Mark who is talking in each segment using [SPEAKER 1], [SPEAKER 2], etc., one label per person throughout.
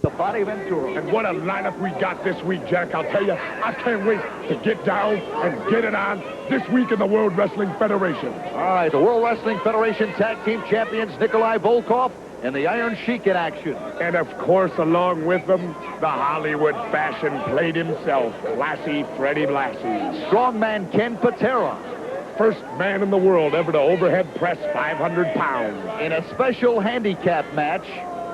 [SPEAKER 1] the body Ventura.
[SPEAKER 2] And what a lineup we got this week, Jack. I'll tell you, I can't wait to get down and get it on this week in the World Wrestling Federation.
[SPEAKER 1] All right, the World Wrestling Federation Tag Team Champions Nikolai Volkoff and the Iron Sheik in action.
[SPEAKER 2] And of course, along with them, the Hollywood fashion plate himself, Blassie, Freddie Blassie.
[SPEAKER 1] Strongman Ken Patera.
[SPEAKER 2] First man in the world ever to overhead press 500 pounds.
[SPEAKER 1] In a special handicap match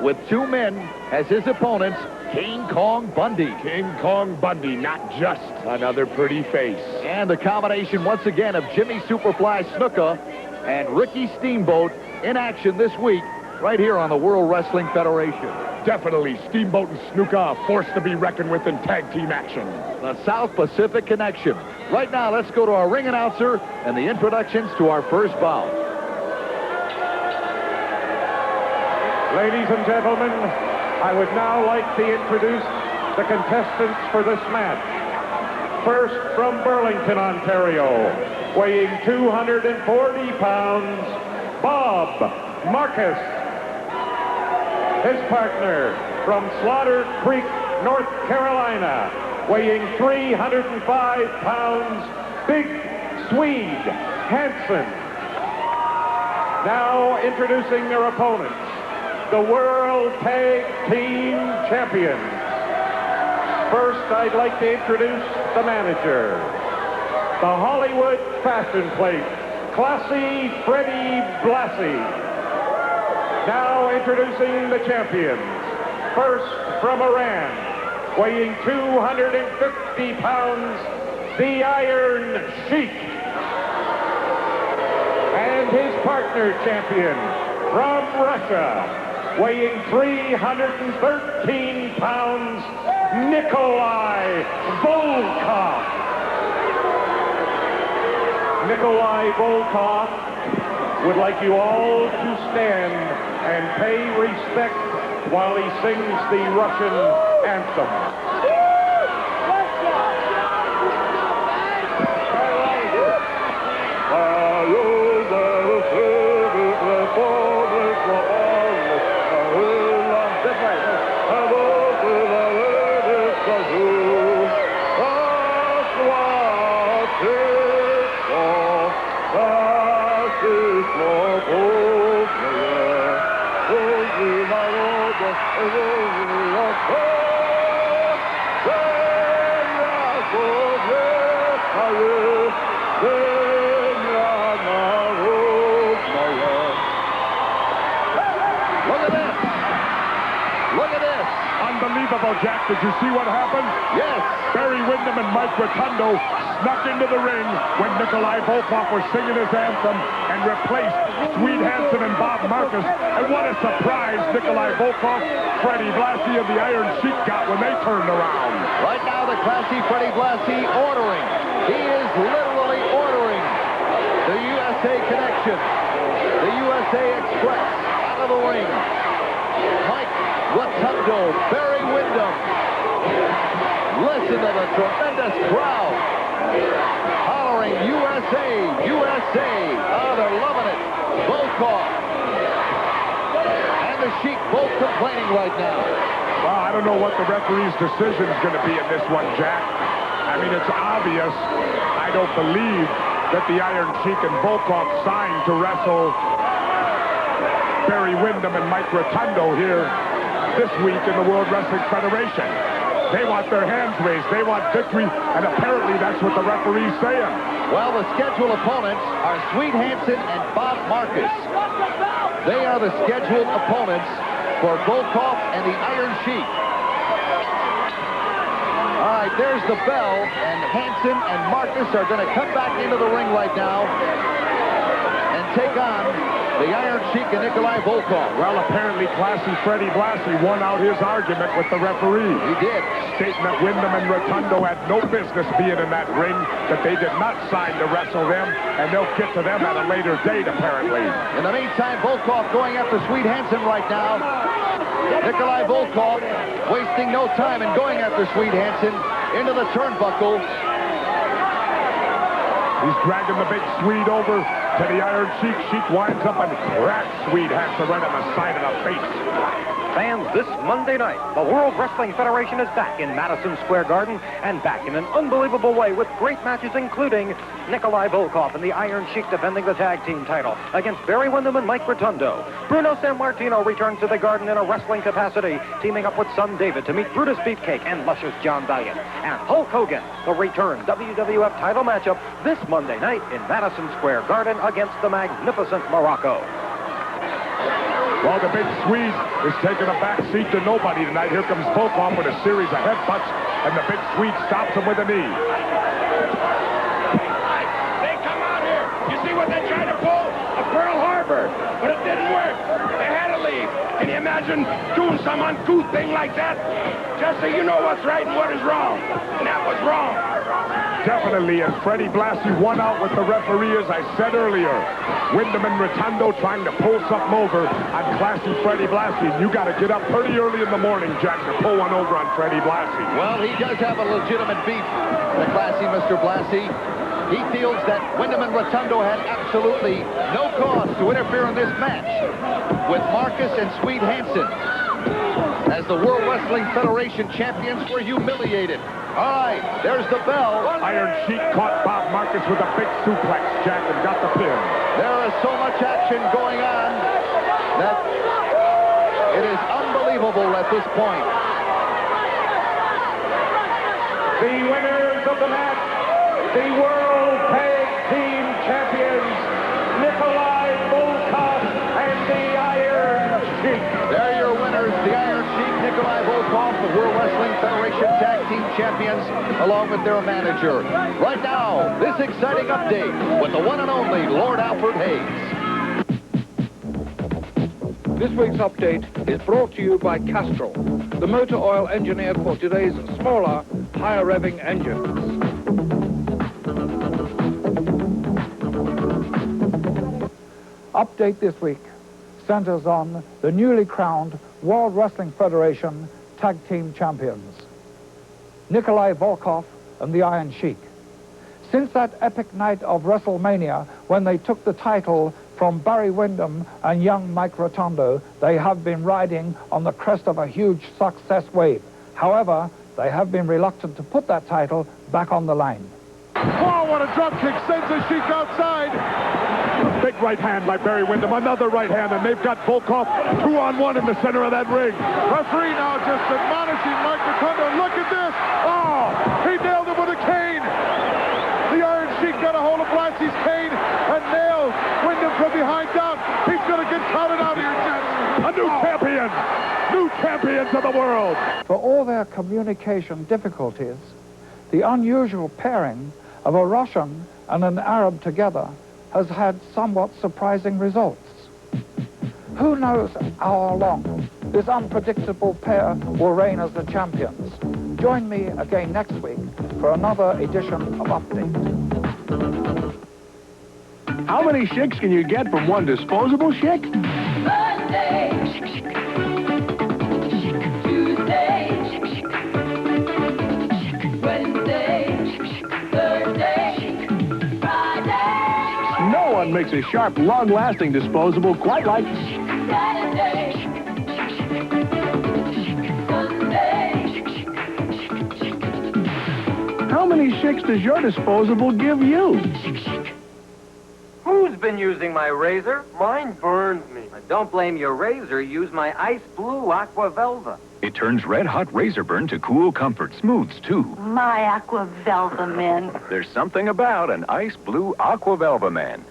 [SPEAKER 1] with two men as his opponents, King Kong Bundy.
[SPEAKER 2] King Kong Bundy, not just another pretty face.
[SPEAKER 1] And the combination once again of Jimmy Superfly Snuka and Ricky Steamboat in action this week right here on the World Wrestling Federation.
[SPEAKER 2] Definitely, Steamboat and Snuka, a force to be reckoned with in tag team action.
[SPEAKER 1] The South Pacific Connection. Right now, let's go to our ring announcer and the introductions to our first bout.
[SPEAKER 3] Ladies and gentlemen, I would now like to introduce the contestants for this match. First, from Burlington, Ontario, weighing 240 pounds, Bob Marcus. His partner from Slaughter Creek, North Carolina, weighing 305 pounds, Big Swede Hanson. Now introducing their opponents, the World Tag Team Champions. First, I'd like to introduce the manager, the Hollywood fashion plate, Classy Freddie Blassie. Now introducing the champions. First, from Iran, weighing 250 pounds, the Iron Sheik. And his partner champion from Russia, weighing 313 pounds, Nikolai Volkoff. Nikolai Volkoff would like you all to stand and pay respect while he sings the Russian anthem.
[SPEAKER 2] Unbelievable, Jack. Did you see what happened?
[SPEAKER 1] Yes.
[SPEAKER 2] Barry Windham and Mike Rotundo snuck into the ring when Nikolai Volkoff was singing his anthem and replaced Swede Hanson and Bob Marcus. And what a surprise Nikolai Volkoff, Freddie Blassie, and the Iron Sheik got when they turned around.
[SPEAKER 1] Right now, the classy Freddie Blassie ordering. He is literally ordering the USA Connection, the USA Express out of the ring. Mike Rotundo, Barry Windham. Listen to the tremendous crowd hollering USA, USA. Oh, they're loving it. Volkoff and the Sheik both complaining right now.
[SPEAKER 2] Well, I don't know what the referee's decision is going to be in this one, Jack. I mean, it's obvious. I don't believe that the Iron Sheik and Volkoff signed to wrestle Barry Windham and Mike Rotundo here this week in the World Wrestling Federation. They want their hands raised. They want victory, and apparently that's what the referee's saying.
[SPEAKER 1] Well, the scheduled opponents are Swede Hanson and Bob Marcus. They are the scheduled opponents for Volkoff and the Iron Sheik. All right, there's the bell, and Hanson and Marcus are going to come back into the ring right now and take on the Iron Sheik and Nikolai Volkoff.
[SPEAKER 2] Well, apparently classy Freddie Blassie won out his argument with the referee.
[SPEAKER 1] He did.
[SPEAKER 2] Stating that Windham and Rotundo had no business being in that ring, that they did not sign to wrestle them, and they'll get to them at a later date, apparently.
[SPEAKER 1] In the meantime, Volkoff going after Swede Hanson right now. Nikolai Volkoff wasting no time in going after Swede Hanson into the turnbuckle.
[SPEAKER 2] He's dragging the big Swede over to the Iron Sheik. Sheik winds up and cracks Swede Hanson right on the side of the face.
[SPEAKER 4] Fans, this Monday night, the World Wrestling Federation is back in Madison Square Garden and back in an unbelievable way with great matches including Nikolai Volkoff and the Iron Sheik defending the tag team title against Barry Windham and Mike Rotundo. Bruno Sammartino returns to the Garden in a wrestling capacity, teaming up with son David to meet Brutus Beefcake and luscious John Valiant. And Hulk Hogan, the return WWF title matchup this Monday night in Madison Square Garden against the magnificent Morocco.
[SPEAKER 2] Well, the big Swede is taking a back seat to nobody tonight. Here comes Volkoff with a series of headbutts, and the big Swede stops him with a knee.
[SPEAKER 5] They come out here. You see what they tried to pull? A Pearl Harbor. But it didn't work. They had to leave. Can you imagine doing some uncouth thing like that? Just so you know what's right and what is wrong. And that was wrong.
[SPEAKER 2] Definitely, and Freddie Blassie won out with the referee, as I said earlier. Windham and Rotundo trying to pull something over on classy Freddie Blassie. You got to get up pretty early in the morning, Jack, to pull one over on Freddie Blassie.
[SPEAKER 1] Well, he does have a legitimate beef, the classy Mr. Blassie. He feels that Windham and Rotundo had absolutely no cause to interfere in this match with Marcus and Swede Hanson, as the World Wrestling Federation champions were humiliated. All right, there's the bell.
[SPEAKER 2] Iron Sheik caught Bob Marcus with a big suplex, Jack, and got the pin.
[SPEAKER 1] There is so much action going on that it is unbelievable at this point.
[SPEAKER 3] The winners of the match, the World Tag Team Champions, Nikolai Volkoff and the Iron Sheik.
[SPEAKER 1] There are your winners, the Iron Sheik, Nikolai Volkoff, the World Wrestling Federation Tag Team Champions, along with their manager. Right now, this exciting update with the one and only Lord Alfred Hayes.
[SPEAKER 6] This week's update is brought to you by Castrol, the motor oil engineered for today's smaller, higher revving engines. Update this week centers on the newly crowned World Wrestling Federation Tag Team Champions, Nikolai Volkoff and the Iron Sheik. Since that epic night of WrestleMania when they took the title from Barry Windham and young Mike Rotundo, they have been riding on the crest of a huge success wave. However, they have been reluctant to put that title back on the line.
[SPEAKER 2] Oh, what a drop kick. Sends the Sheik outside. A big right hand by Barry Windham. Another right hand, and they've got Volkoff 2-on-1 in the center of that ring. Referee now just admonishing Mike Rotundo. Look at this. Oh, he nailed him with a cane. The Iron Sheik got a hold of Blassie's cane and nailed Windham from behind down. He's going to get counted out here, Jets. A new champion. New champions of the world.
[SPEAKER 6] For all their communication difficulties, the unusual pairing of a Russian and an Arab together has had somewhat surprising results. Who knows how long this unpredictable pair will reign as the champions? Join me again next week for another edition of Update.
[SPEAKER 7] How many Sheiks can you get from one disposable Sheik?
[SPEAKER 8] Monday, Tuesday, Wednesday, Thursday, Friday.
[SPEAKER 7] No one makes a sharp, long-lasting disposable quite like
[SPEAKER 8] Saturday, Sunday.
[SPEAKER 7] How many Sheiks does your disposable give you?
[SPEAKER 9] Who's been using my razor? Mine burns me. Don't blame your razor. Use my ice blue Aqua Velva.
[SPEAKER 10] It turns red-hot razor burn to cool comfort. Smooths, too.
[SPEAKER 11] My Aqua Velva Man.
[SPEAKER 10] There's something about an ice blue Aqua Velva Man.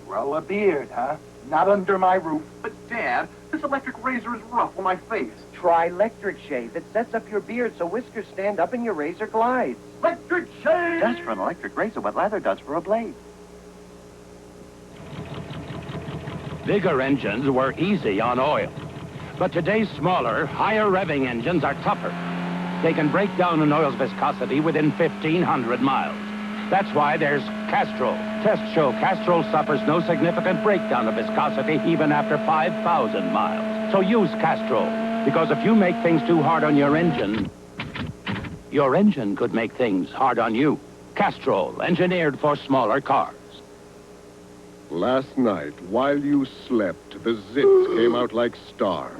[SPEAKER 12] Grow a beard, huh? Not under my roof. But, Dad, this electric razor is rough on my face.
[SPEAKER 9] Try Electric Shave. It sets up your beard so whiskers stand up and your razor glides.
[SPEAKER 12] Electric Shave!
[SPEAKER 9] Just for an electric razor what leather does for a blade.
[SPEAKER 13] Bigger engines were easy on oil. But today's smaller, higher revving engines are tougher. They can break down an oil's viscosity within 1,500 miles. That's why there's Castrol. Tests show Castrol suffers no significant breakdown of viscosity even after 5,000 miles. So use Castrol, because if you make things too hard on your engine could make things hard on you. Castrol, engineered for smaller cars.
[SPEAKER 14] Last night, while you slept, the zits came out like stars.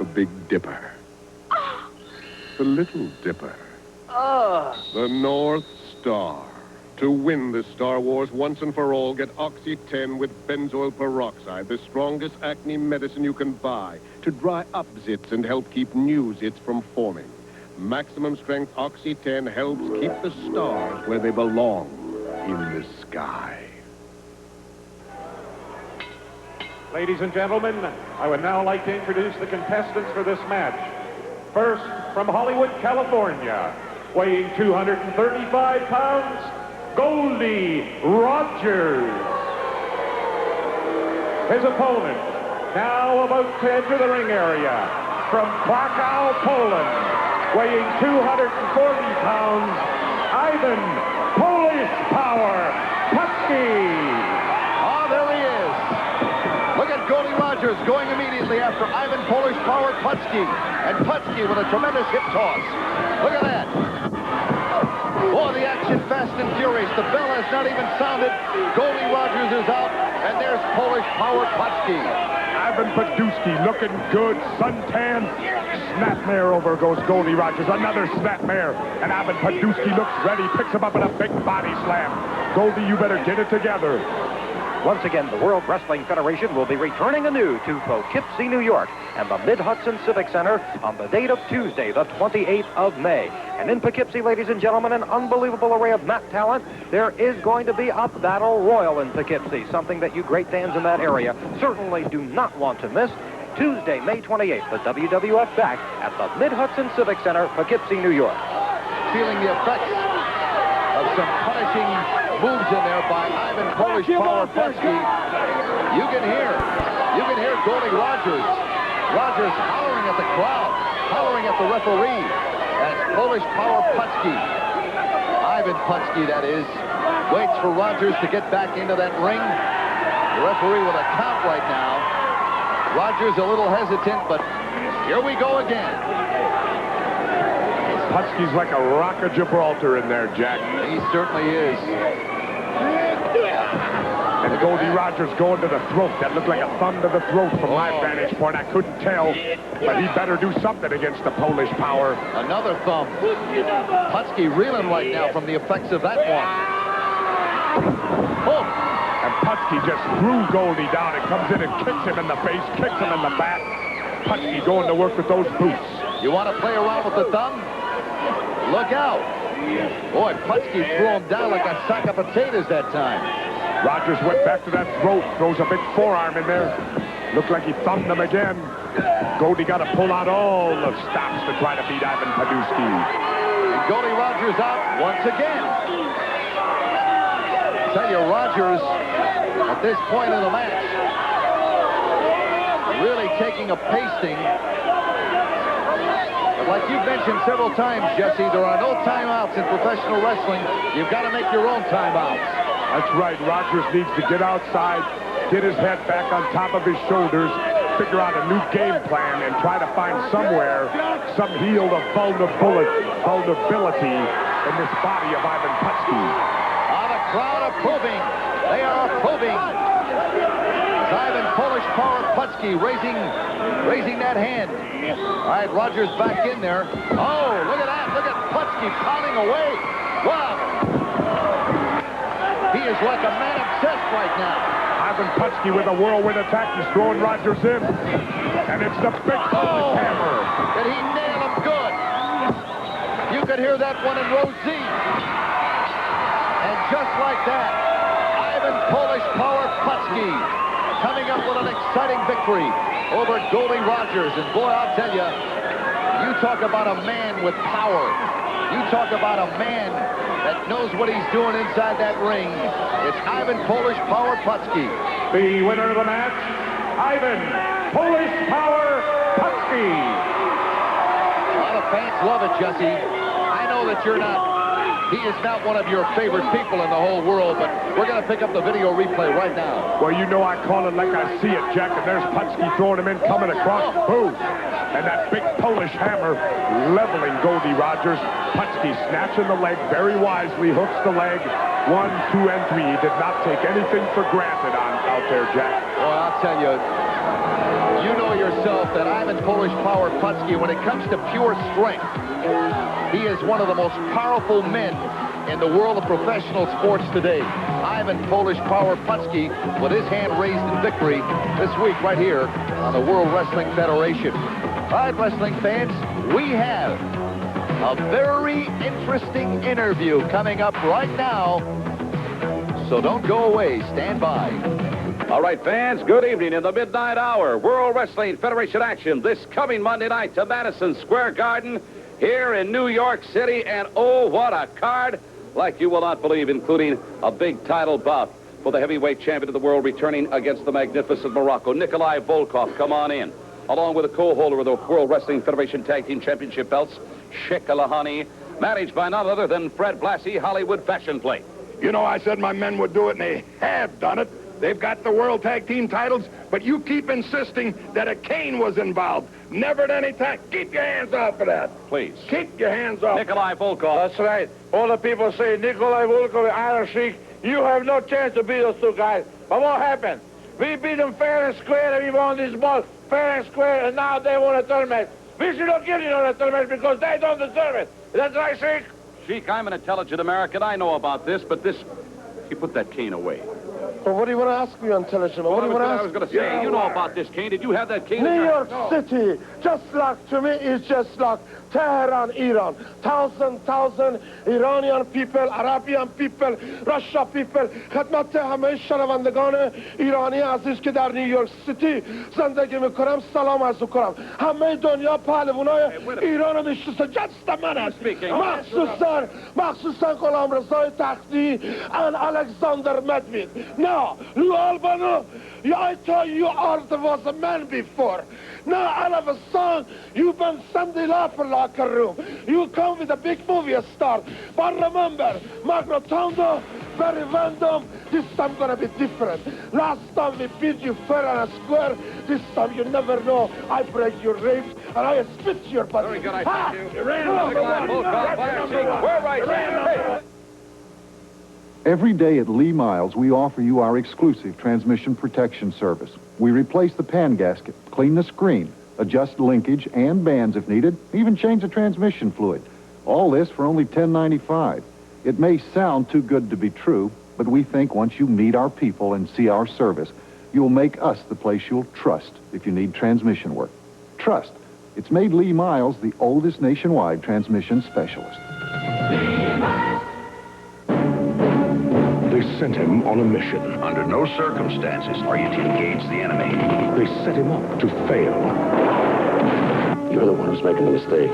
[SPEAKER 7] the Big Dipper. The Little Dipper. The North Star. To win the Star Wars once and for all, get Oxy 10 with benzoyl peroxide, the strongest acne medicine you can buy, to dry up zits and help keep new zits from forming. Maximum strength Oxy 10 helps keep the stars where they belong, in the sky.
[SPEAKER 3] Ladies and gentlemen, I would now like to introduce the contestants for this match. First, from Hollywood, California, weighing 235 pounds, Goldie Rogers. His opponent, now about to enter the ring area, from Krakow, Poland, weighing 240 pounds, Ivan Polish Power Putski.
[SPEAKER 1] Oh, there he is. Look at Goldie Rogers going immediately after Ivan Polish Power Putski. And Putski with a tremendous hip toss. Look at that. Boy, the action fast and furious. The bell has not even sounded. Goldie Rogers is out, and there's Polish Power Putski.
[SPEAKER 2] Ivan Putski looking good, suntan. Snapmare over goes Goldie Rogers. Another snapmare. And Ivan Putski looks ready, picks him up in a big body slam. Goldie, you better get it together.
[SPEAKER 4] Once again, the World Wrestling Federation will be returning anew to Poughkeepsie, New York, and the Mid-Hudson Civic Center on the date of Tuesday, the 28th of May. And in Poughkeepsie, ladies and gentlemen, an unbelievable array of mat talent. There is going to be a battle royal in Poughkeepsie, something that you great fans in that area certainly do not want to miss. Tuesday, May 28th, the WWF back at the Mid-Hudson Civic Center, Poughkeepsie, New York.
[SPEAKER 1] Feeling the effects of some punishing moves in there by Ivan Polish Power Putski. You can hear Goldie Rogers. Rogers hollering at the crowd, hollering at the referee. That's Polish Power Putski. Ivan Putski, that is, waits for Rogers to get back into that ring. The referee with a count right now. Rogers a little hesitant, but here we go again.
[SPEAKER 2] Putski's like a rock of Gibraltar in there, Jack.
[SPEAKER 1] He certainly is.
[SPEAKER 2] And Goldie Rogers going to the throat. That looked like a thumb to the throat from my vantage point. I couldn't tell, but he better do something against the Polish Power.
[SPEAKER 1] Another thumb. Putski reeling right now from the effects of that one. Oh.
[SPEAKER 2] And Putski just threw Goldie down and comes in and kicks him in the face, kicks him in the back. Putski going to work with those boots.
[SPEAKER 1] You want to play around with the thumb? Look out. Boy, Putski threw him down like a sack of potatoes that time.
[SPEAKER 2] Rogers went back to that throat, throws a big forearm in there. Looked like he thumbed him again. Goldie got to pull out all the stops to try to beat Ivan Putski.
[SPEAKER 1] And Goldie Rogers out once again. I tell you, Rogers, at this point in the match, really taking a pasting. But like you've mentioned several times, Jesse, there are no timeouts in professional wrestling. You've got to make your own timeouts.
[SPEAKER 2] That's right. Rogers needs to get outside, get his head back on top of his shoulders, figure out a new game plan, and try to find somewhere some heel of vulnerability in this body of Ivan Putski.
[SPEAKER 1] The crowd approving. They are approving. Ivan Polish Power Putski raising that hand. All right, Rogers back in there. Oh, look at that. Look at Putski pounding away. Wow. He is like a man obsessed right now.
[SPEAKER 2] Ivan Putski with a whirlwind attack. He's throwing Rogers in. And it's the big Polish hammer.
[SPEAKER 1] Did he nail him good? You could hear that one in row Z. And just like that, Ivan Polish Power Putski coming up with an exciting victory over Goldie Rogers. And boy, I'll tell you, you talk about a man with power. You talk about a man that knows what he's doing inside that ring. It's Ivan Polish Power Putski.
[SPEAKER 3] The winner of the match, Ivan Polish Power Putski.
[SPEAKER 1] A lot of fans love it, Jesse. I know that he is not one of your favorite people in the whole world, but we're going to pick up the video replay right now.
[SPEAKER 2] Well, you know I call it like I see it, Jack, and there's Putski throwing him in, coming across, boom. And that big Polish hammer leveling Goldie Rogers. Putski snatching the leg very wisely, hooks the leg. 1, 2, and 3. He did not take anything for granted out there, Jack.
[SPEAKER 1] Well, I'll tell you, You know yourself that Ivan Polish Power Putski, when it comes to pure strength, he is one of the most powerful men in the world of professional sports today. Ivan Polish Power Putski with his hand raised in victory this week right here on the World Wrestling Federation. All right, wrestling fans, we have a very interesting interview coming up right now. So don't go away. Stand by.
[SPEAKER 14] All right, fans, good evening. In the midnight hour, World Wrestling Federation action this coming Monday night to Madison Square Garden here in New York City. And oh, what a card like you will not believe, including a big title bout for the heavyweight champion of the world returning against the magnificent Morocco, Nikolai Volkoff. Come on in. Along with a co-holder of the World Wrestling Federation Tag Team Championship belts, Sheik and managed by none other than Fred Blassie, Hollywood Fashion Plate.
[SPEAKER 5] You know, I said my men would do it, and they have done it. They've got the World Tag Team titles, but you keep insisting that a cane was involved. Never at any time. Keep your hands off of that.
[SPEAKER 14] Please.
[SPEAKER 5] Keep your hands off.
[SPEAKER 14] Nikolai Volkoff.
[SPEAKER 15] That's right. All the people say Nikolai Volkoff and Iron Sheik, you have no chance to beat those two guys. But what happened? We beat them fair and square, and we won this ball fair and square, and now they won a tournament. We should not give you a tournament because they don't deserve it. That's right, Sheik?
[SPEAKER 14] Sheik, I'm an intelligent American. I know about this, but this... You put that cane away.
[SPEAKER 15] Well, what do you want to ask me, intelligent? What do you want to ask?
[SPEAKER 14] I was going to say, you know about this cane. Did you have that cane?
[SPEAKER 15] New York City, just like to me, is just like Tehran, Iran. Thousand Iranian people, Arabian people, Russia people. خدمت همه شنوندگان ایرانی عزیز که در نیویورک سیتی زندگی میکنم سلام عرض کنم. همه دنیا پهلوانای ایران رو میشناسن. just a minute. مخصوصا غلامرضا تختی and Alexander Medved. Now, you Albano, I thought you was a man before. Now, all of a sudden, you've been Sunday for locker room. You come with a big movie star. But remember, Rotundo, very Windham, this time gonna be different. Last time we beat you fair and square. This time you never know. I break your ribs and I spit your body.
[SPEAKER 14] Very good, I thank you. We're right.
[SPEAKER 16] Every day at Lee Miles, we offer you our exclusive transmission protection service. We replace the pan gasket, clean the screen, adjust linkage and bands if needed, even change the transmission fluid. All this for only $10.95. It may sound too good to be true, but we think once you meet our people and see our service, you'll make us the place you'll trust if you need transmission work. Trust. It's made Lee Miles the oldest nationwide transmission specialist.
[SPEAKER 17] They sent him on a mission.
[SPEAKER 10] Under no circumstances are you to engage the enemy.
[SPEAKER 17] They set him up to fail.
[SPEAKER 18] You're the one who's making the mistake.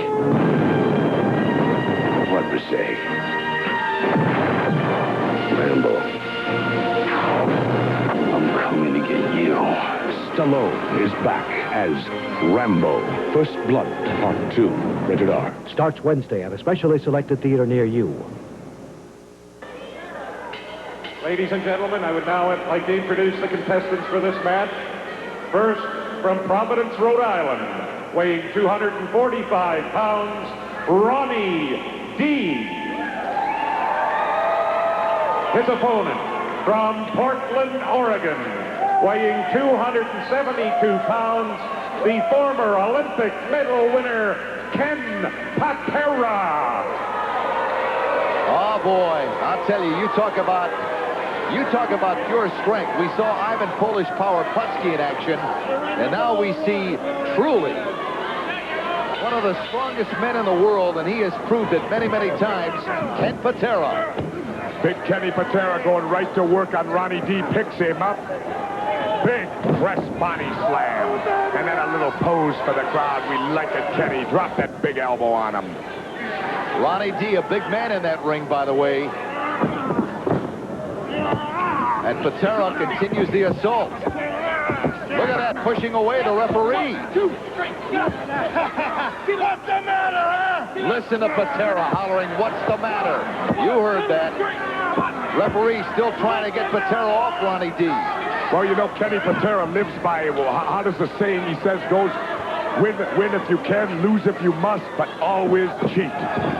[SPEAKER 17] What mistake?
[SPEAKER 18] Rambo.
[SPEAKER 17] I'm coming to get you. Stallone is back as Rambo. First Blood, Part 2. Rated R.
[SPEAKER 4] Starts Wednesday at a specially selected theater near you.
[SPEAKER 3] Ladies and gentlemen, I would now like to introduce the contestants for this match. First, from Providence, Rhode Island, weighing 245 pounds, Ronnie Dee. His opponent, from Portland, Oregon, weighing 272 pounds, the former Olympic medal winner, Ken Patera.
[SPEAKER 1] Oh, boy, I'll tell you, you talk about pure strength. We saw Ivan Polish Power Putski in action, and now we see truly one of the strongest men in the world, and he has proved it many, many times, Ken Patera.
[SPEAKER 2] Big Kenny Patera going right to work on Ronnie Dee, picks him up. Big press body slam. And then a little pose for the crowd. We like it, Kenny. Drop that big elbow on him.
[SPEAKER 1] Ronnie Dee, a big man in that ring, by the way. And Patera continues the assault. Look at that, pushing away the referee.
[SPEAKER 15] What's the matter, huh?
[SPEAKER 1] Listen to Patera hollering, what's the matter? You heard that. Referee still trying to get Patera off Ronnie Dee.
[SPEAKER 2] Well, you know, Kenny Patera lives by, well, how does the saying he says goes? Win if you can, lose if you must, but always cheat.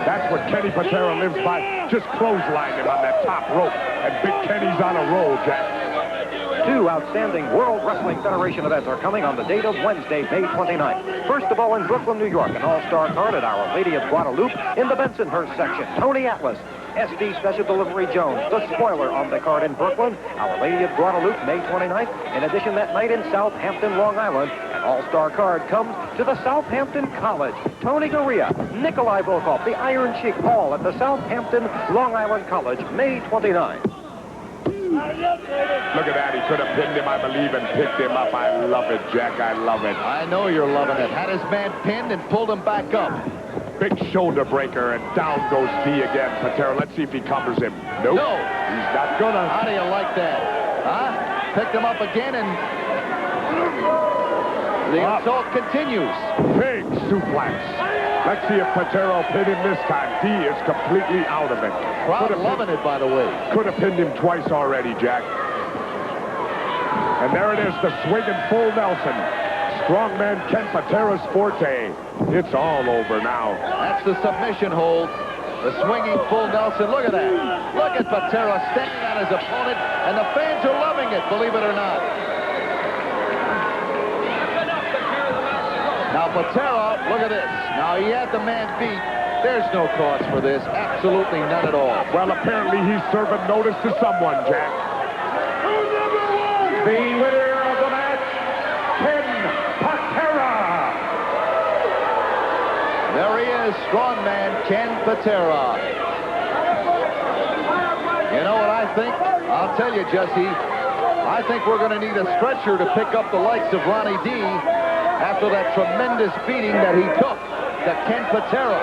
[SPEAKER 2] That's what Kenny Patera lives by. Just clothesline him on that top rope. And Big Kenny's on a roll, Jack.
[SPEAKER 4] Two outstanding World Wrestling Federation events are coming on the date of Wednesday, May 29th. First of all, in Brooklyn, New York, an all-star card at Our Lady of Guadalupe. In the Bensonhurst section, Tony Atlas, SD Special Delivery Jones, the spoiler on the card in Brooklyn. Our Lady of Guadalupe, May 29th. In addition, that night in Southampton, Long Island, an all-star card comes to the Southampton College. Tony Gurria, Nikolai Volkoff, the Iron Sheik, all at the Southampton, Long Island College, May 29th.
[SPEAKER 2] Look at that. He could have pinned him, I believe, and picked him up. I love it, Jack. I love it.
[SPEAKER 1] I know you're loving it. Had his man pinned and pulled him back up.
[SPEAKER 2] Big shoulder breaker, and down goes Dee again. Patera, let's see if he covers him. Nope.
[SPEAKER 1] No.
[SPEAKER 2] He's not gonna.
[SPEAKER 1] How do you like that? Huh? Picked him up again, and the assault continues.
[SPEAKER 2] Big suplex. Let's see if Patera will pin him this time. Dee is completely out of it.
[SPEAKER 1] Crowd loving it, by the way.
[SPEAKER 2] Could have pinned him twice already, Jack. And there it is, the swinging full Nelson. Strongman Ken Patera's forte. It's all over now.
[SPEAKER 1] That's the submission hold. The swinging full Nelson. Look at that. Look at Patera standing on his opponent, and the fans are loving it, believe it or not. Now, Patera, look at this. Now, he had the man beat. There's no cause for this. Absolutely none at all.
[SPEAKER 2] Well, apparently he's serving notice to someone, Jack.
[SPEAKER 3] The winner of the match, Ken Patera.
[SPEAKER 1] There he is, strongman Ken Patera. You know what I think? I'll tell you, Jesse. I think we're going to need a stretcher to pick up the likes of Ronnie Dee after that tremendous beating that he took to Ken Patera.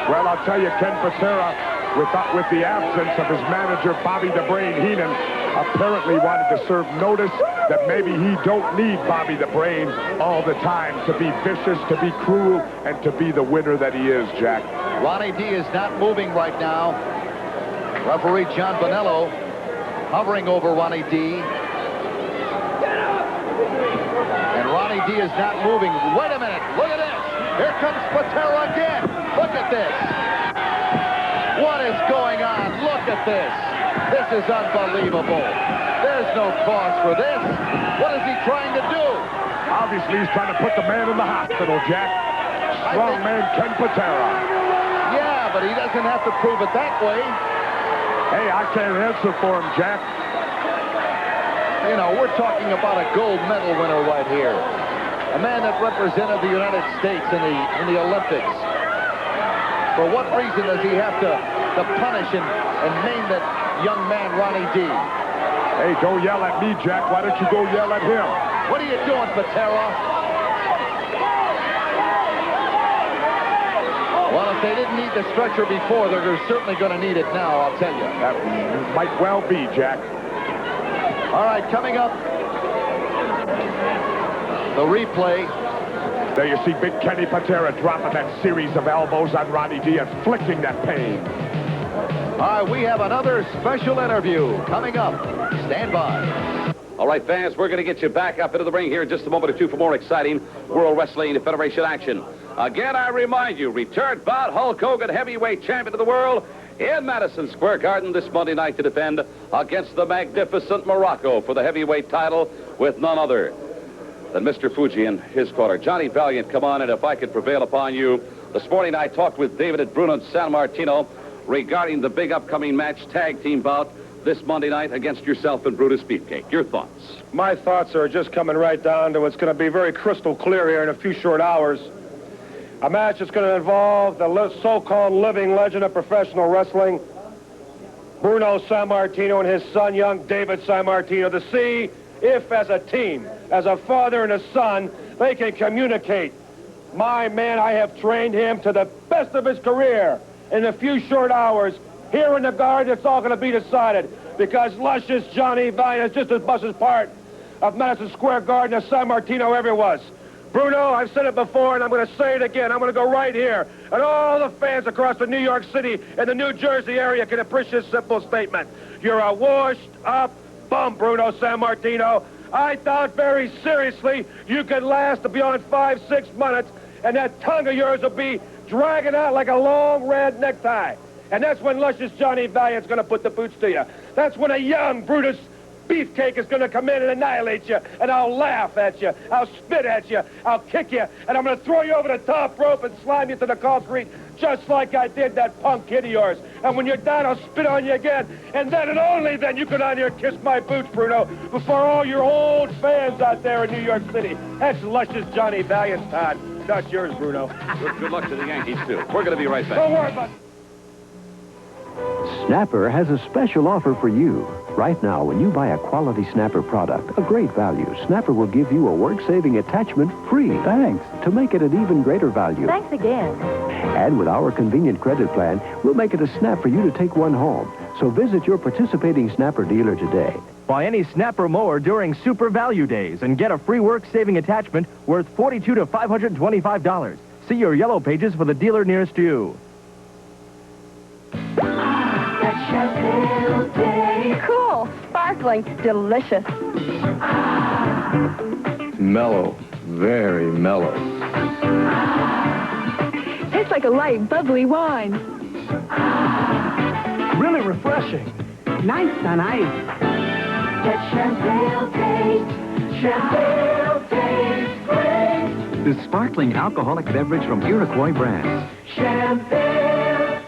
[SPEAKER 2] Well, I'll tell you, Ken Patera, with the absence of his manager, Bobby the Brain Heenan, apparently wanted to serve notice that maybe he don't need Bobby the Brain all the time to be vicious, to be cruel, and to be the winner that he is, Jack.
[SPEAKER 1] Ronnie Dee is not moving right now. Referee John Bonello hovering over Ronnie Dee. And Ronnie Dee is not moving. Wait a minute. Look at this. Here comes Patera again. Look at this. What is going on? Look at this. This is unbelievable. There's no cause for this. What is he trying to do?
[SPEAKER 2] Obviously, he's trying to put the man in the hospital, Jack. Strongman Ken Patera.
[SPEAKER 1] Yeah, but he doesn't have to prove it that way.
[SPEAKER 2] Hey, I can't answer for him, Jack.
[SPEAKER 1] You know, we're talking about a gold medal winner right here. A man that represented the United States in the Olympics. For what reason does he have to punish and maim that young man, Ronnie Dee?
[SPEAKER 2] Hey, don't yell at me, Jack. Why don't you go yell at him?
[SPEAKER 1] What are you doing, Patera? Well, if they didn't need the stretcher before, they're certainly going to need it now, I'll tell you.
[SPEAKER 2] That might well be, Jack.
[SPEAKER 1] All right, coming up, the replay.
[SPEAKER 2] There you see Big Kenny Patera dropping that series of elbows on Ronnie Dee, inflicting that pain.
[SPEAKER 1] All right, we have another special interview coming up. Stand by.
[SPEAKER 14] All right, fans, we're going to get you back up into the ring here in just a moment or two for more exciting World Wrestling Federation action. Again, I remind you, return bout Hulk Hogan, heavyweight champion of the world, in Madison Square Garden this Monday night to defend against the magnificent Morocco for the heavyweight title with none other than Mr. Fuji in his corner. Johnny Valiant, come on, and if I could prevail upon you. This morning I talked with David at Bruno in San Martino regarding the big upcoming match, tag team bout, this Monday night against yourself and Brutus Beefcake. Your thoughts?
[SPEAKER 19] My thoughts are just coming right down to what's going to be very crystal clear here in a few short hours. A match that's going to involve the so-called living legend of professional wrestling, Bruno San Martino, and his son, young David San Martino, to see if, as a team, as a father and a son, they can communicate. My man, I have trained him to the best of his career. In a few short hours, here in the Garden, it's all going to be decided, because luscious Johnny Valiant is just as much as part of Madison Square Garden as San Martino ever was. Bruno, I've said it before, and I'm going to say it again. I'm going to go right here, and all the fans across the New York City and the New Jersey area can appreciate this simple statement. You're a washed-up bum, Bruno San Martino. I thought very seriously you could last beyond 5-6 minutes, and that tongue of yours will be dragging out like a long red necktie. And that's when luscious Johnny Valiant's going to put the boots to you. That's when a young Brutus Beefcake is going to come in and annihilate you, and I'll laugh at you, I'll spit at you, I'll kick you, and I'm going to throw you over the top rope and slam you to the concrete, just like I did that punk kid of yours. And when you're done, I'll spit on you again, and then and only then you go down here and kiss my boots, Bruno, before all your old fans out there in New York City. That's luscious Johnny Valiant time. That's yours, Bruno.
[SPEAKER 14] Good luck to the Yankees, too. We're going to be right back.
[SPEAKER 19] Don't worry about it.
[SPEAKER 20] Snapper has a special offer for you. Right now, when you buy a quality Snapper product, a great value, Snapper will give you a work-saving attachment free. Thanks. To make it an even greater value.
[SPEAKER 11] Thanks again.
[SPEAKER 20] And with our convenient credit plan, we'll make it a snap for you to take one home. So visit your participating Snapper dealer today.
[SPEAKER 21] Buy any Snapper mower during Super Value Days and get a free work-saving attachment worth $42 to $525. See your yellow pages for the dealer nearest you.
[SPEAKER 11] Cool, sparkling, delicious.
[SPEAKER 22] Mellow, very mellow.
[SPEAKER 11] Tastes like a light, bubbly wine.
[SPEAKER 21] Really refreshing.
[SPEAKER 11] Nice on ice. That champagne taste, champagne tastes great.
[SPEAKER 10] The sparkling alcoholic beverage from Iroquois brands.
[SPEAKER 11] Champagne.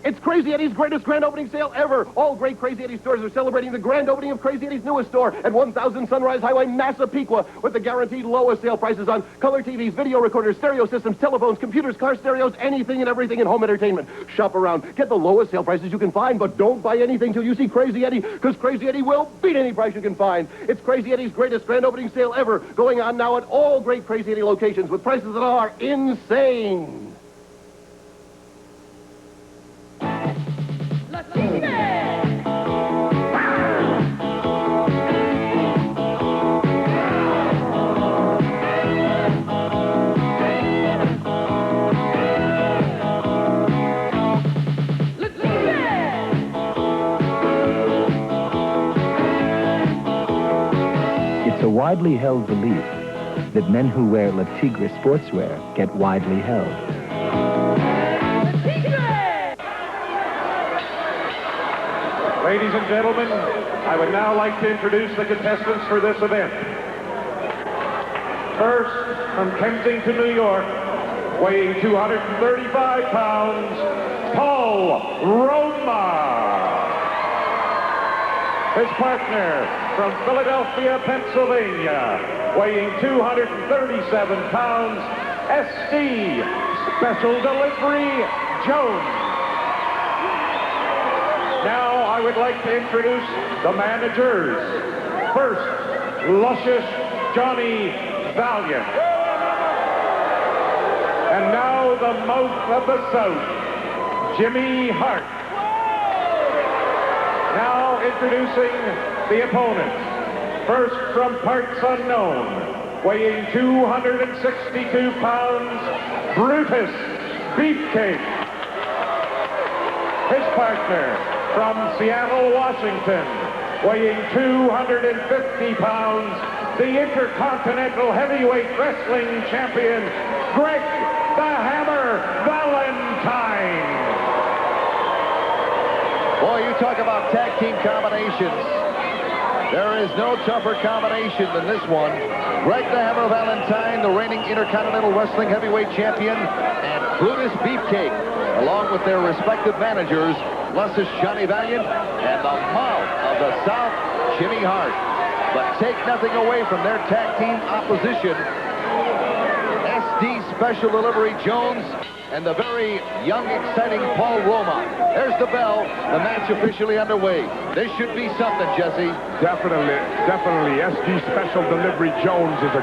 [SPEAKER 23] It's Crazy Eddie's greatest grand opening sale ever. All great Crazy Eddie stores are celebrating the grand opening of Crazy Eddie's newest store at 1000 Sunrise Highway, Massapequa, with the guaranteed lowest sale prices on color TVs, video recorders, stereo systems, telephones, computers, car stereos, anything and everything in home entertainment. Shop around. Get the lowest sale prices you can find, but don't buy anything till you see Crazy Eddie, because Crazy Eddie will beat any price you can find. It's Crazy Eddie's greatest grand opening sale ever, going on now at all great Crazy Eddie locations with prices that are insane.
[SPEAKER 24] It's a widely held belief that men who wear Le Tigre sportswear get widely held.
[SPEAKER 3] Ladies and gentlemen, I would now like to introduce the contestants for this event. First, from Kensington, New York, weighing 235 pounds, Paul Roma. His partner, from Philadelphia, Pennsylvania, weighing 237 pounds, SD Special Delivery Jones. Now I would like to introduce the managers. First, luscious Johnny Valiant. And now the mouth of the South, Jimmy Hart. Now introducing the opponents. First, from parts unknown, weighing 262 pounds, Brutus Beefcake. His partner, from Seattle, Washington, weighing 250 pounds, the Intercontinental Heavyweight Wrestling Champion, Greg the Hammer Valentine.
[SPEAKER 1] Boy, you talk about tag team combinations. There is no tougher combination than this one. Greg the Hammer Valentine, the reigning Intercontinental Wrestling Heavyweight Champion, and Brutus Beefcake, along with their respective managers, luscious Johnny Valiant, and the mouth of the South, Jimmy Hart. But take nothing away from their tag team opposition, SD Special Delivery Jones and the very young, exciting Paul Roma. There's the bell. The match officially underway. This should be something, Jesse.
[SPEAKER 2] Definitely. SD Special Delivery Jones is a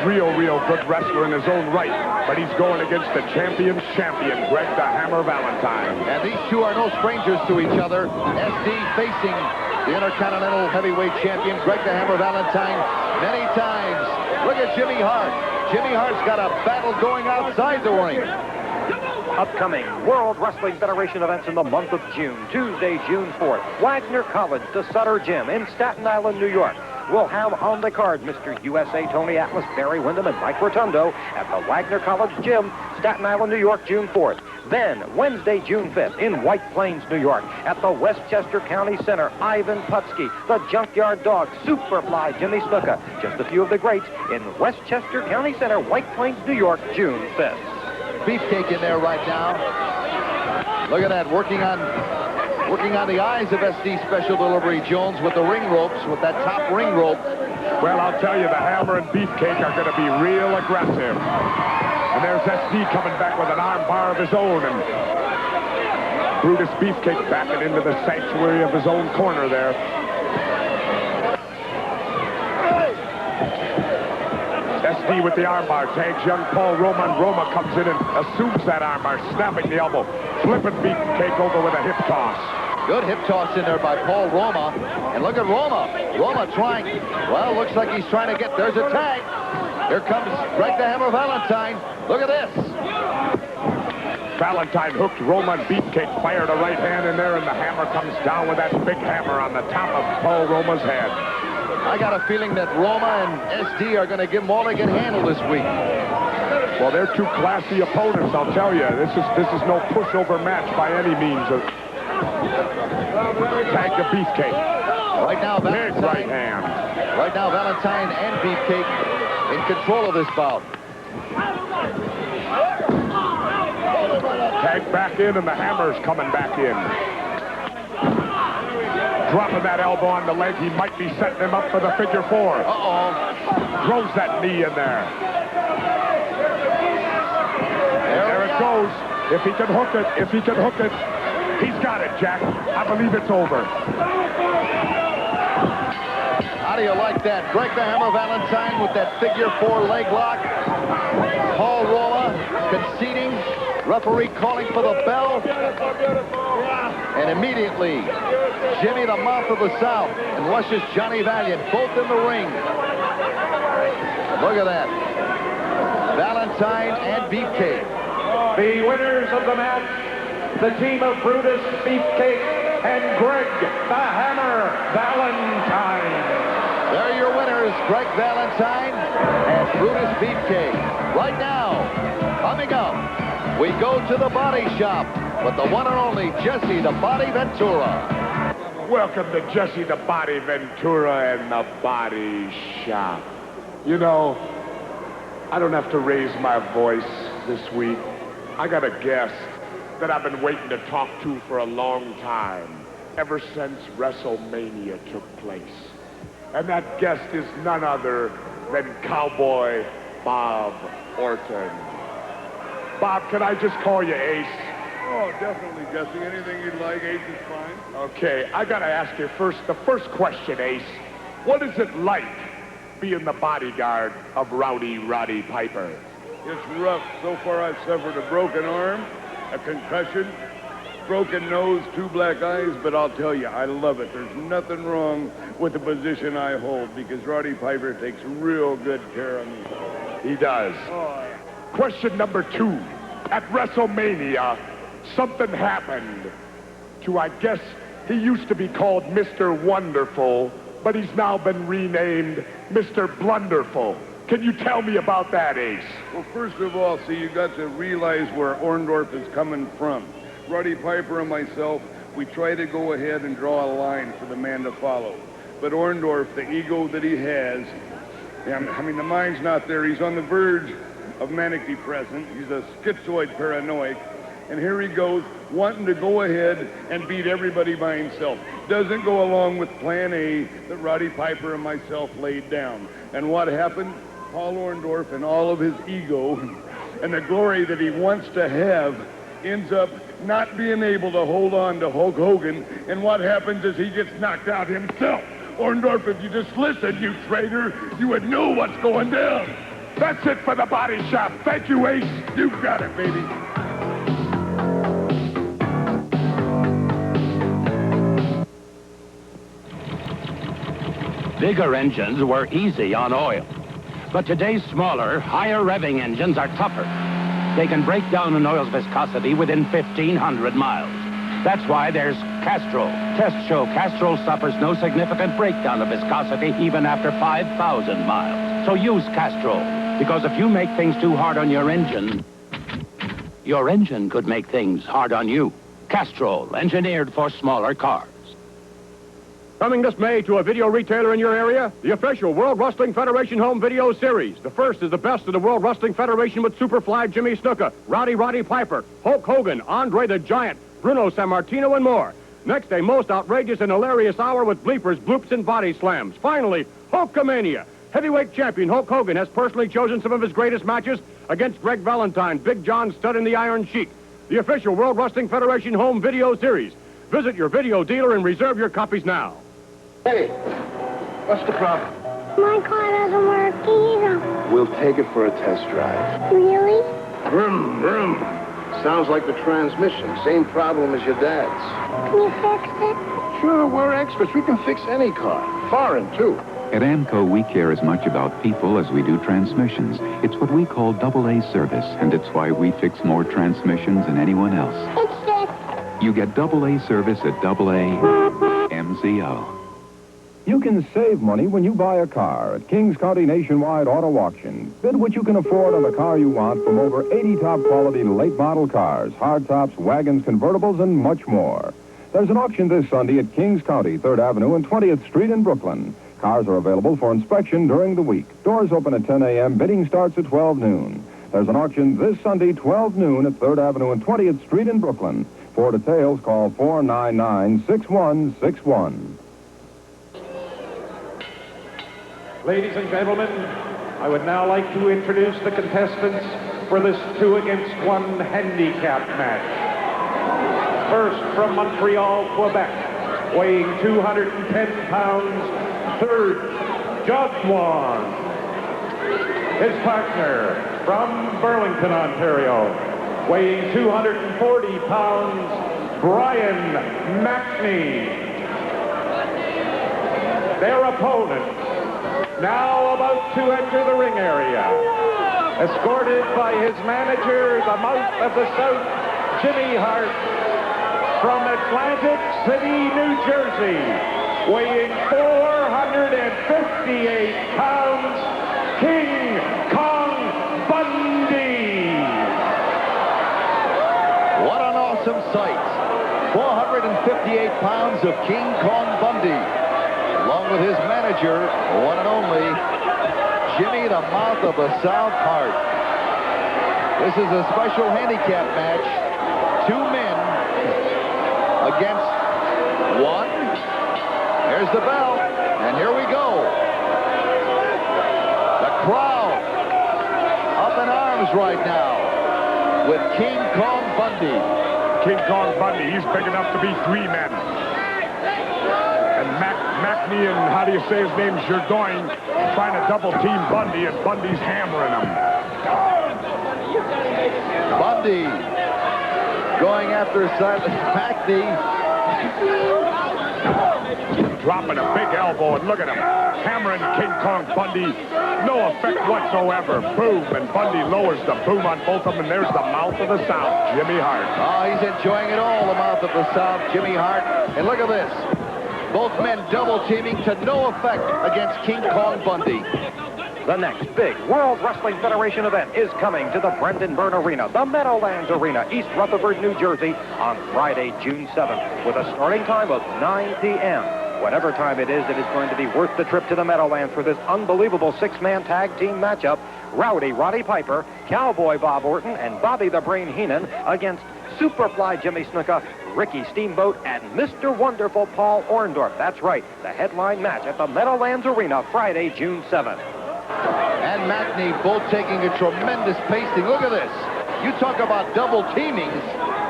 [SPEAKER 2] real good wrestler in his own right. But he's going against the champion's champion, Greg the Hammer Valentine.
[SPEAKER 1] And these two are no strangers to each other. SD facing the Intercontinental Heavyweight Champion, Greg the Hammer Valentine, many times. Look at Jimmy Hart. Jimmy Hart's got a battle going outside the ring.
[SPEAKER 4] Upcoming World Wrestling Federation events in the month of June. Tuesday, June 4th, Wagner College, the Sutter Gym in Staten Island, New York. we'll have on the card Mr. USA Tony Atlas, Barry Windham, and Mike Rotundo at the Wagner College Gym, Staten Island, New York, June 4th. Then, Wednesday, June 5th, in White Plains, New York, at the Westchester County Center, Ivan Putski, the Junkyard Dog, Superfly, Jimmy Snuka, just a few of the greats in Westchester County Center, White Plains, New York, June 5th.
[SPEAKER 1] Beefcake in there right now. Look at that, working on the eyes of SD Special Delivery Jones with the ring ropes, with that top ring rope.
[SPEAKER 2] Well, I'll tell you, the Hammer and Beefcake are going to be real aggressive. And there's SD coming back with an arm bar of his own, and Brutus Beefcake backing into the sanctuary of his own corner there. SD with the armbar, tags young Paul Roma, and Roma comes in and assumes that armbar, snapping the elbow, flipping Beefcake over with a hip toss.
[SPEAKER 1] Good hip toss in there by Paul Roma. And look at Roma. Roma trying, well, looks like he's trying to get, there's a tag. Here comes Greg the Hammer Valentine. Look at this.
[SPEAKER 2] Valentine hooked Roma, and Beefcake fired a right hand in there, and the Hammer comes down with that big hammer on the top of Paul Roma's head.
[SPEAKER 1] I got a feeling that Roma and SD are going to give them all they can handle this week.
[SPEAKER 2] Well, they're two classy opponents, I'll tell you. This is no pushover match by any means. Tag to Beefcake.
[SPEAKER 1] Right now, Valentine.
[SPEAKER 2] Big right hand.
[SPEAKER 1] Right now, Valentine and Beefcake in control of this bout.
[SPEAKER 2] Tag back in, and the Hammer's coming back in. Dropping that elbow on the leg. He might be setting him up for the figure four.
[SPEAKER 1] Uh-oh.
[SPEAKER 2] Throws that knee in there. There it goes. If he can hook it, he's got it, Jack. I believe it's over.
[SPEAKER 1] How do you like that? Greg the Hammer Valentine with that figure four leg lock. Paul Roma conceding. Referee calling for the bell. And immediately, Jimmy the Mouth of the South and Luscious Johnny Valiant both in the ring. Look at that. Valentine and Beefcake.
[SPEAKER 3] The winners of the match, the team of Brutus, Beefcake, and Greg the Hammer Valentine.
[SPEAKER 1] They're your winners, Greg Valentine and Brutus Beefcake. Right now, coming up, we go to the body shop with the one and only Jesse the Body Ventura.
[SPEAKER 2] Welcome to Jesse the Body Ventura and the Body Shop. You know, I don't have to raise my voice this week. I got a guest that I've been waiting to talk to for a long time, ever since WrestleMania took place. And that guest is none other than Cowboy Bob Orton. Bob, can I just call you Ace?
[SPEAKER 7] Oh, definitely, Jesse. Anything you'd like, Ace is fine.
[SPEAKER 2] Okay, I gotta ask you the first question, Ace. What is it like being the bodyguard of Rowdy Roddy Piper?
[SPEAKER 7] It's rough. So far, I've suffered a broken arm, a concussion, broken nose, 2 black eyes, but I'll tell you, I love it. There's nothing wrong with the position I hold because Roddy Piper takes real good care of me.
[SPEAKER 2] He does.
[SPEAKER 7] Oh, yeah.
[SPEAKER 2] Question number 2. At WrestleMania, something happened to, I guess, he used to be called Mr. Wonderful, but he's now been renamed Mr. Blunderful. Can you tell me about that, Ace?
[SPEAKER 7] Well, first of all, see, you got to realize where Orndorff is coming from. Roddy Piper and myself, we try to go ahead and draw a line for the man to follow. But Orndorff, the ego that he has, I mean, the mind's not there. He's on the verge of manic depressant. He's a schizoid paranoid. And here he goes, wanting to go ahead and beat everybody by himself. Doesn't go along with plan A that Roddy Piper and myself laid down. And what happened? Paul Orndorff and all of his ego and the glory that he wants to have ends up not being able to hold on to Hulk Hogan. And what happens is he gets knocked out himself. Orndorff, if you just listened, you traitor, you would know what's going down.
[SPEAKER 2] That's it for the Body Shop. Thank you, Ace.
[SPEAKER 7] You got it, baby.
[SPEAKER 13] Bigger engines were easy on oil. But today's smaller, higher revving engines are tougher. They can break down an oil's viscosity within 1,500 miles. That's why there's Castrol. Tests show Castrol suffers no significant breakdown of viscosity even after 5,000 miles. So use Castrol, because if you make things too hard on your engine could make things hard on you. Castrol, engineered for smaller cars.
[SPEAKER 19] Coming this May to a video retailer in your area, the official World Wrestling Federation Home Video Series. The first is the best of the World Wrestling Federation with Superfly Jimmy Snuka, Roddy Piper, Hulk Hogan, Andre the Giant, Bruno Sammartino, and more. Next, a most outrageous and hilarious hour with bleepers, bloops, and body slams. Finally, Hulkamania. Heavyweight champion Hulk Hogan has personally chosen some of his greatest matches against Greg Valentine, Big John Studd, and the Iron Sheik. The official World Wrestling Federation Home Video Series. Visit your video dealer and reserve your copies now.
[SPEAKER 5] Hey, what's the problem?
[SPEAKER 6] My car doesn't work either.
[SPEAKER 5] We'll take it for a test drive.
[SPEAKER 6] Really?
[SPEAKER 5] Vroom, vroom. Sounds like the transmission. Same problem as your dad's.
[SPEAKER 6] Can you fix it?
[SPEAKER 5] Sure, we're experts. We can fix any car. Foreign, too.
[SPEAKER 10] At AMCO, we care as much about people as we do transmissions. It's what we call AA service, and it's why we fix more transmissions than anyone else.
[SPEAKER 6] It's this.
[SPEAKER 10] You get AA service at AA MCO.
[SPEAKER 8] You can save money when you buy a car at Kings County Nationwide Auto Auction. Bid what you can afford on the car you want from over 80 top-quality late model cars, hardtops, wagons, convertibles, and much more. There's an auction this Sunday at Kings County, 3rd Avenue and 20th Street in Brooklyn. Cars are available for inspection during the week. Doors open at 10 a.m. Bidding starts at 12 noon. There's an auction this Sunday, 12 noon at 3rd Avenue and 20th Street in Brooklyn. For details, call 499-6161.
[SPEAKER 3] Ladies and gentlemen, I would now like to introduce the contestants for this 2-against-1 handicap match. First, from Montreal, Quebec, weighing 210 pounds, Serge, Jodoin. His partner, from Burlington, Ontario, weighing 240 pounds, Brian Mackney. Their opponent, now about to enter the ring area, escorted by his manager, the mouth of the South, Jimmy Hart, from Atlantic City, New Jersey, weighing 458 pounds, King Kong Bundy.
[SPEAKER 1] What an awesome sight. 458 pounds of King Kong Bundy, along with his manager, one and only, Jimmy the Mouth of the South Hart. This is a special handicap match. 2 men against 1. There's the bell, and here we go. The crowd up in arms right now with King Kong Bundy.
[SPEAKER 2] King Kong Bundy, he's big enough to be 3 men. And Mackney and, how do you say his name, Jodoin, trying to double-team Bundy, and Bundy's hammering him.
[SPEAKER 1] Bundy going after Mackney.
[SPEAKER 2] Dropping a big elbow, and look at him, hammering King Kong Bundy. No effect whatsoever. Boom, and Bundy lowers the boom on both of them, and there's the Mouth of the South, Jimmy Hart.
[SPEAKER 1] Oh, he's enjoying it all, the Mouth of the South, Jimmy Hart. And look at this. Both men double-teaming to no effect against King Kong Bundy.
[SPEAKER 4] The next big World Wrestling Federation event is coming to the Brendan Byrne Arena, the Meadowlands Arena, East Rutherford, New Jersey, on Friday, June 7th, with a starting time of 9 p.m. Whatever time it is going to be worth the trip to the Meadowlands for this unbelievable 6-man tag team matchup. Rowdy Roddy Piper, Cowboy Bob Orton, and Bobby the Brain Heenan against Superfly Jimmy Snuka, Ricky Steamboat, and Mr. Wonderful Paul Orndorff. That's right, the headline match at the Meadowlands Arena, Friday, June 7th.
[SPEAKER 1] And Mackney both taking a tremendous pacing. Look at this. You talk about double teamings.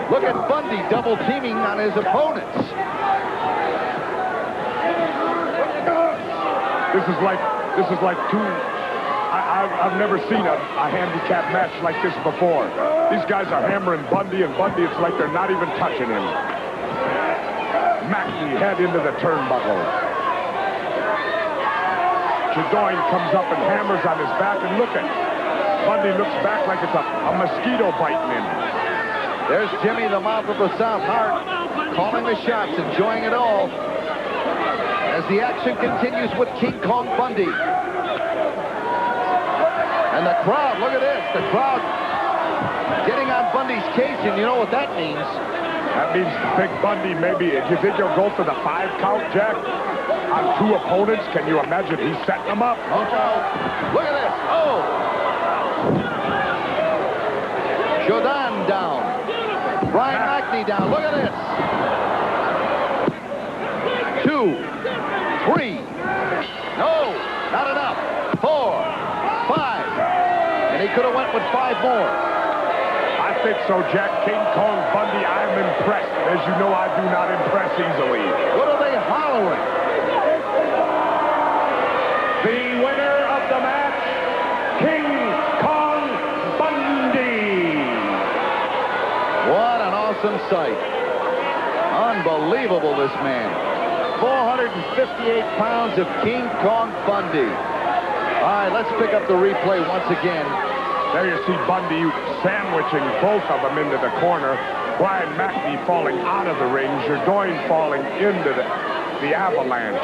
[SPEAKER 1] Look at Bundy double teaming on his opponents.
[SPEAKER 2] This is like two. I've never seen a handicap match like this before. These guys are hammering Bundy, and Bundy, it's like they're not even touching him. Mackney head into the turnbuckle. Jodoin comes up and hammers on his back, and look at Bundy looks back like it's a mosquito biting him.
[SPEAKER 1] There's Jimmy, the Mouth of the South Hart. calling the shots, enjoying it all. As the action continues with King Kong Bundy. And the crowd, look at this, the crowd getting on Bundy's case, and you know what that means.
[SPEAKER 2] That means Big Bundy maybe, do you think he'll go for the 5 count, Jack? On 2 opponents, can you imagine he's setting them up?
[SPEAKER 1] Look out. Look at this. Oh! Jodoin down. Brian Mackney down. Look at this. 2, 3. No, not enough. 4, 5. And he could have went with 5 more.
[SPEAKER 2] I think so, Jack. King Kong Bundy, I'm impressed. As you know, I do not impress easily.
[SPEAKER 1] What are they hollering?
[SPEAKER 3] The winner of the match, King Kong Bundy.
[SPEAKER 1] What an awesome sight. Unbelievable, this man. 458 pounds of King Kong Bundy. All right, let's pick up the replay once again.
[SPEAKER 2] There you see Bundy sandwiching both of them into the corner. Brian Mackney falling out of the ring. Jodoin falling into the avalanche.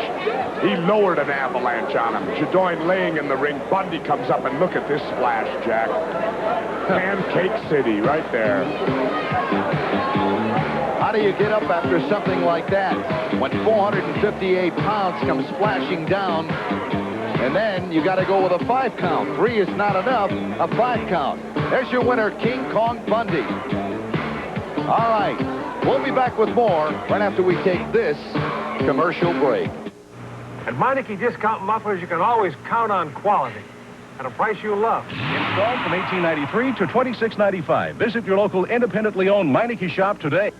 [SPEAKER 2] He lowered an avalanche on him. Jodoin laying in the ring. Bundy comes up, and look at this splash, Jack. Pancake City right there.
[SPEAKER 1] How do you get up after something like that? When 458 pounds come splashing down, and then you got to go with a 5 count. 3 is not enough, a 5 count. There's your winner, King Kong Bundy. All right, we'll be back with more right after we take this commercial break.
[SPEAKER 4] At Meineke Discount Mufflers, you can always count on quality at a price you love.
[SPEAKER 9] Installed from $18.93 to $26.95. Visit your local independently owned Meineke shop today.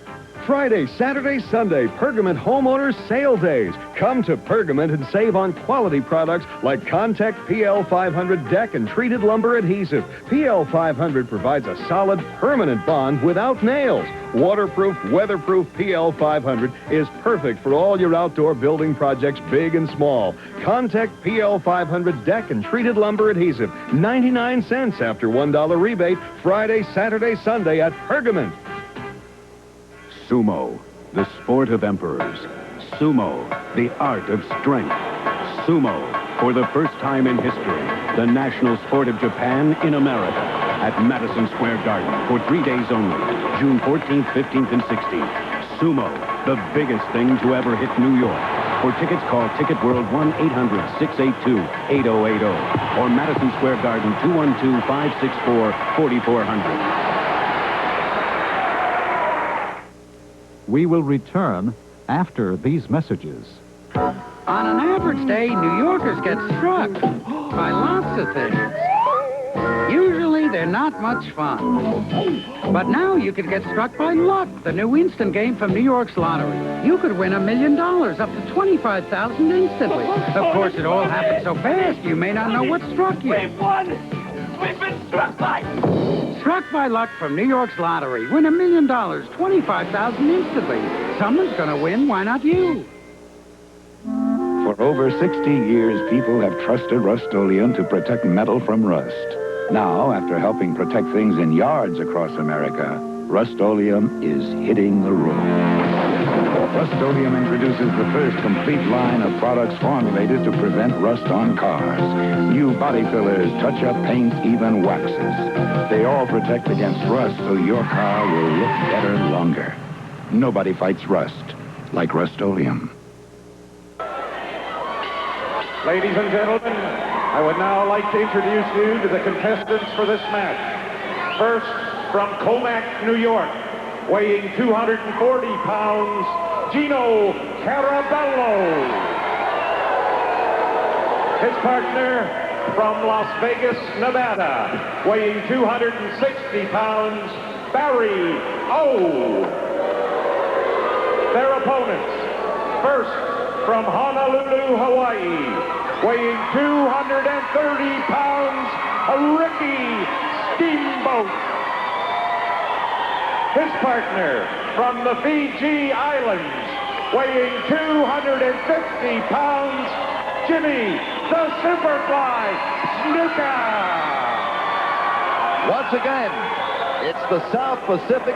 [SPEAKER 12] Friday, Saturday, Sunday, Pergament Homeowners Sale Days. Come to Pergament and save on quality products like Contec PL500 deck and treated lumber adhesive. PL500 provides a solid, permanent bond without nails. Waterproof, weatherproof PL500 is perfect for all your outdoor building projects, big and small. Contec PL500 deck and treated lumber adhesive. 99 cents after $1 rebate. Friday, Saturday, Sunday at Pergament.
[SPEAKER 10] Sumo, the sport of emperors. Sumo, the art of strength. Sumo, for the first time in history, the national sport of Japan in America at Madison Square Garden for 3 days only, June 14th, 15th, and 16th. Sumo, the biggest thing to ever hit New York. For tickets, call Ticket World 1-800-682-8080 or Madison Square Garden 212-564-4400.
[SPEAKER 16] We will return after these messages.
[SPEAKER 18] On an average day, New Yorkers get struck by lots of things. Usually, they're not much fun. But now you could get struck by luck, the new instant game from New York's lottery. You could win $1 million, up to $25,000 instantly. Of course, it all happened so fast, you may not know what struck you.
[SPEAKER 11] We've won! We've been struck by...
[SPEAKER 18] Struck by luck from New York's lottery. Win $1 million, $25,000 instantly. Someone's going to win. Why not you?
[SPEAKER 25] For over 60 years, people have trusted Rust-Oleum to protect metal from rust. Now, after helping protect things in yards across America, Rust-Oleum is hitting the road. Rust-Oleum introduces the first complete line of products formulated to prevent rust on cars. New body fillers, touch-up paints, even waxes. They all protect against rust so your car will look better longer. Nobody fights rust like Rust-Oleum.
[SPEAKER 3] Ladies and gentlemen, I would now like to introduce you to the contestants for this match. First, from Comac, New York, weighing 240 pounds, Gino Carabello. His partner from Las Vegas, Nevada, weighing 260 pounds, Barry O. Their opponents, first from Honolulu, Hawaii, weighing 230 pounds, Ricky Steamboat. His partner from the Fiji Islands, weighing 250 pounds, Jimmy the Superfly Snuka.
[SPEAKER 1] Once again, it's the South Pacific